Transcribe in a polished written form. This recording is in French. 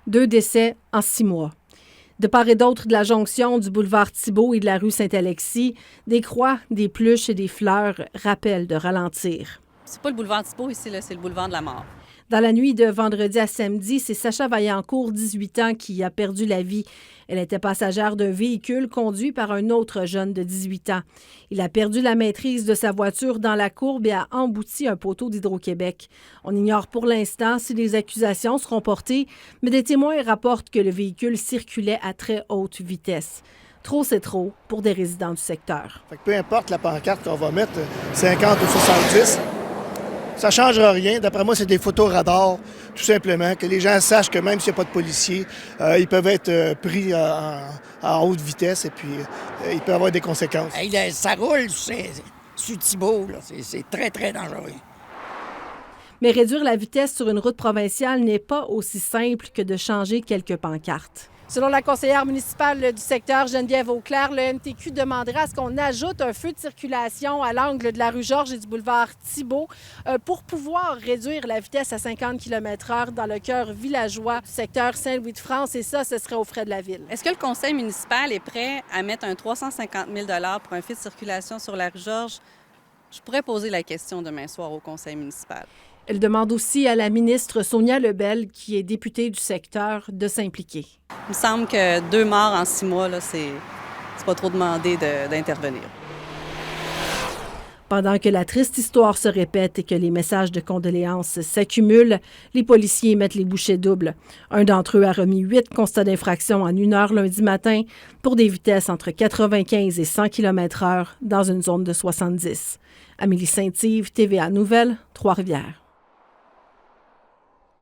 2 décès en 6 mois. De part et d'autre de la jonction du boulevard Thibault et de la rue Saint-Alexis, des croix, des pluches et des fleurs rappellent de ralentir. C'est pas le boulevard Thibault ici, là, c'est le boulevard de la mort. Dans la nuit de vendredi à samedi, c'est Sacha Vaillancourt, 18 ans, qui a perdu la vie. Elle était passagère d'un véhicule conduit par un autre jeune de 18 ans. Il a perdu la maîtrise de sa voiture dans la courbe et a embouti un poteau d'Hydro-Québec. On ignore pour l'instant si les accusations seront portées, mais des témoins rapportent que le véhicule circulait à très haute vitesse. Trop, c'est trop pour des résidents du secteur. Fait que peu importe la pancarte qu'on va mettre, 50 ou 70, ça ne changera rien. D'après moi, c'est des photos radars, tout simplement, que les gens sachent que même s'il n'y a pas de policiers, ils peuvent être pris en haute vitesse et puis il peut y avoir des conséquences. Hey, là, ça roule sur Thibault, là. C'est très, très dangereux. Mais réduire la vitesse sur une route provinciale n'est pas aussi simple que de changer quelques pancartes. Selon la conseillère municipale du secteur, Geneviève Auclair, le MTQ demanderait à ce qu'on ajoute un feu de circulation à l'angle de la rue Georges et du boulevard Thibault pour pouvoir réduire la vitesse à 50 km/h dans le cœur villageois du secteur Saint-Louis-de-France. Et ça, ce serait aux frais de la ville. Est-ce que le conseil municipal est prêt à mettre un 350 000 pour un feu de circulation sur la rue Georges? Je pourrais poser la question demain soir au conseil municipal. Elle demande aussi à la ministre Sonia Lebel, qui est députée du secteur, de s'impliquer. Il me semble que 2 morts en 6 mois, là, c'est pas trop demandé d'intervenir. Pendant que la triste histoire se répète et que les messages de condoléances s'accumulent, les policiers mettent les bouchées doubles. Un d'entre eux a remis 8 constats d'infraction en 1 heure lundi matin pour des vitesses entre 95 et 100 km/h dans une zone de 70. Amélie Saint-Yves, TVA Nouvelles, Trois-Rivières.